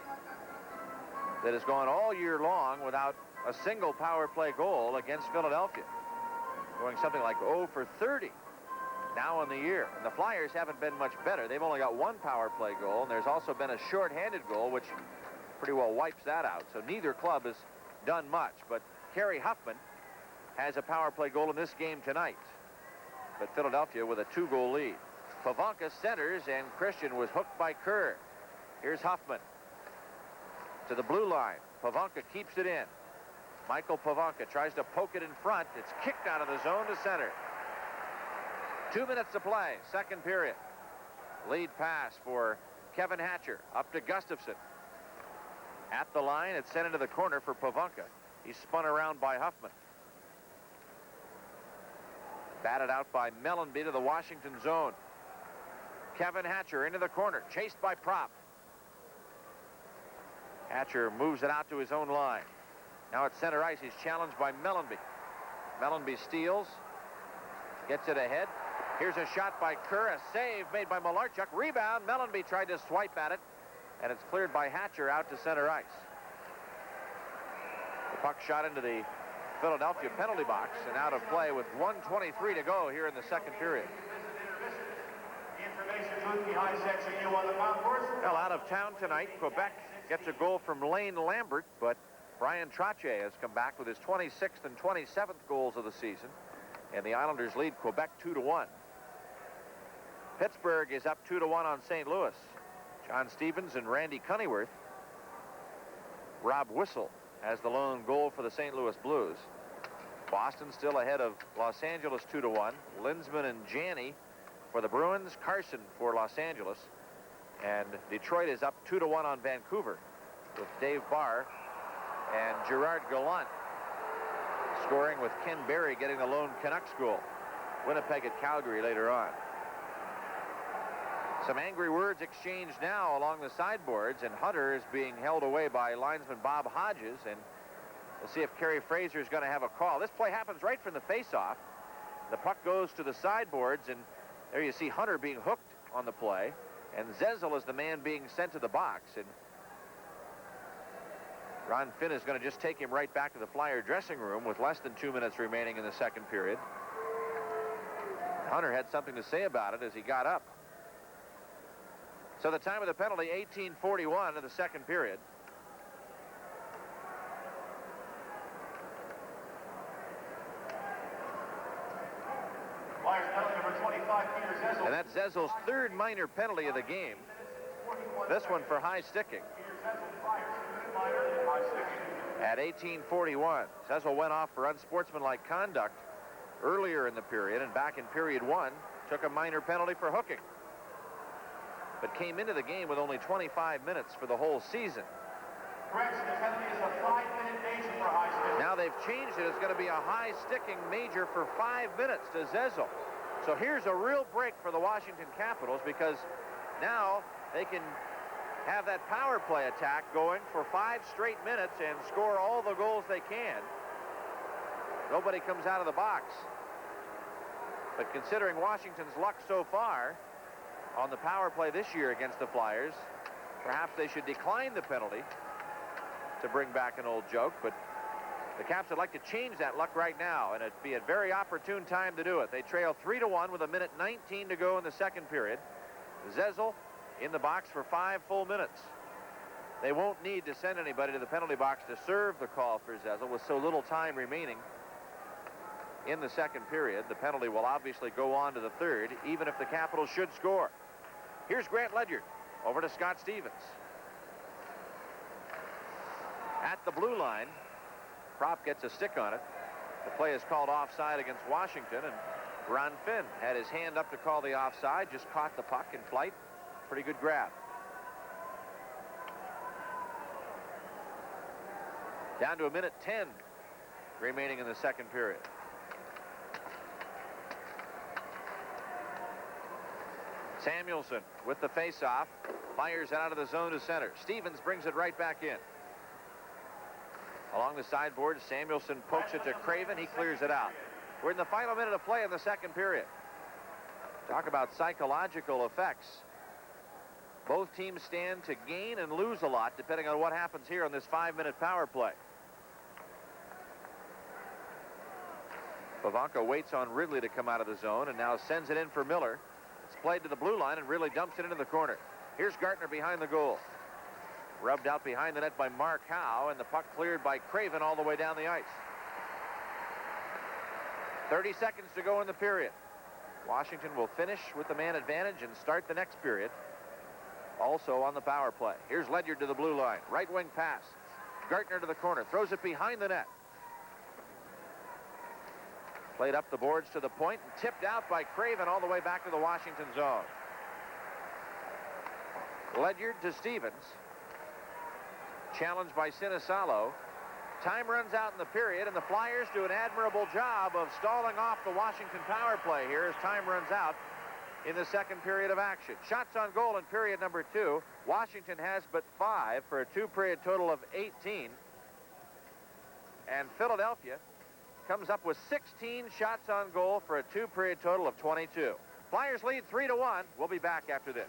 that has gone all year long without a single power play goal against Philadelphia, going something like 0 for 30 now in the year. And the Flyers haven't been much better. They've only got one power play goal, and there's also been a shorthanded goal, which pretty well wipes that out. So neither club has done much, but Kerry Huffman has a power play goal in this game tonight. But Philadelphia with a 2-goal lead. Pivonka centers, and Christian was hooked by Kerr. Here's Huffman to the blue line. Pivonka keeps it in. Michael Pivonka tries to poke it in front. It's kicked out of the zone to center. 2 minutes to play, second period. Lead pass for Kevin Hatcher up to Gustafson. At the line, it's sent into the corner for Pivonka. He's spun around by Huffman. Batted out by Mellenby to the Washington zone. Kevin Hatcher into the corner, chased by Prop. Hatcher moves it out to his own line. Now at center ice, he's challenged by Mellenby. Mellenby steals, gets it ahead. Here's a shot by Kerr, a save made by Malarchuk. Rebound, Mellenby tried to swipe at it, and it's cleared by Hatcher out to center ice. The puck shot into the Philadelphia penalty box and out of play with 1:23 to go here in the second period. Well, out of town tonight, Quebec gets a goal from Lane Lambert, but Brian Trottier has come back with his 26th and 27th goals of the season, and the Islanders lead Quebec 2-1. Pittsburgh is up 2-1 on St. Louis. John Stevens and Randy Cunneyworth. Rob Whistle has the lone goal for the St. Louis Blues. Boston still ahead of Los Angeles 2-1. Linsman and Janney for the Bruins. Carson for Los Angeles. And Detroit is up 2-1 on Vancouver with Dave Barr and Gerard Gallant scoring, with Ken Berry getting the lone Canucks goal. Winnipeg at Calgary later on. Some angry words exchanged now along the sideboards, and Hunter is being held away by linesman Bob Hodges, and we'll see if Kerry Fraser is going to have a call. This play happens right from the faceoff. The puck goes to the sideboards, and there you see Hunter being hooked on the play, and Zezel is the man being sent to the box, and Ron Finn is going to just take him right back to the Flyer dressing room with less than 2 minutes remaining in the second period. Hunter had something to say about it as he got up. So the time of the penalty, 18:41 of the second period. Flyers penalty number 25, Peter Zezel. And that's Zezel's third minor penalty of the game. This one for high sticking. At 18:41, Zezel went off for unsportsmanlike conduct earlier in the period, and back in period one, took a minor penalty for hooking, but came into the game with only 25 minutes for the whole season. Correction, the penalty is a 5-minute major for high sticking. Now they've changed it. It's going to be a high sticking major for 5 minutes to Zezel. So here's a real break for the Washington Capitals, because now they can have that power play attack going for 5 straight minutes and score all the goals they can. Nobody comes out of the box. But considering Washington's luck so far on the power play this year against the Flyers, perhaps they should decline the penalty to bring back an old joke. But the Caps would like to change that luck right now, and it'd be a very opportune time to do it. They trail 3-1 with 1:19 to go in the second period. Zezel in the box for 5 full minutes. They won't need to send anybody to the penalty box to serve the call for Zezel with so little time remaining in the second period. The penalty will obviously go on to the third, even if the Capitals should score. Here's Grant Ledyard over to Scott Stevens. At the blue line, Propp gets a stick on it. The play is called offside against Washington, and Ron Finn had his hand up to call the offside, just caught the puck in flight. Pretty good grab. Down to 1:10 remaining in the second period. Samuelson with the faceoff, fires it out of the zone to center. Stevens brings it right back in. Along the sideboard, Samuelson pokes it to Craven. He clears it out. We're in the final minute of play in the second period. Talk about psychological effects. Both teams stand to gain and lose a lot depending on what happens here on this 5-minute power play. Pavanko waits on Ridley to come out of the zone and now sends it in for Miller. It's played to the blue line and Ridley dumps it into the corner. Here's Gartner behind the goal. Rubbed out behind the net by Mark Howe, and the puck cleared by Craven all the way down the ice. 30 seconds to go in the period. Washington will finish with the man advantage and start the next period also on the power play. Here's Ledyard to the blue line. Right wing pass. Gartner to the corner. Throws it behind the net. Played up the boards to the point and tipped out by Craven all the way back to the Washington zone. Ledyard to Stevens. Challenged by Sinisalo. Time runs out in the period, and the Flyers do an admirable job of stalling off the Washington power play here as time runs out in the second period of action. Shots on goal in period number 2. Washington has but 5 for a 2-period total of 18. And Philadelphia comes up with 16 shots on goal for a 2-period total of 22. Flyers lead 3-1. We'll be back after this.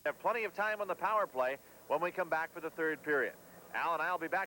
Have plenty of time on the power play when we come back for the third period. Al and I will be back.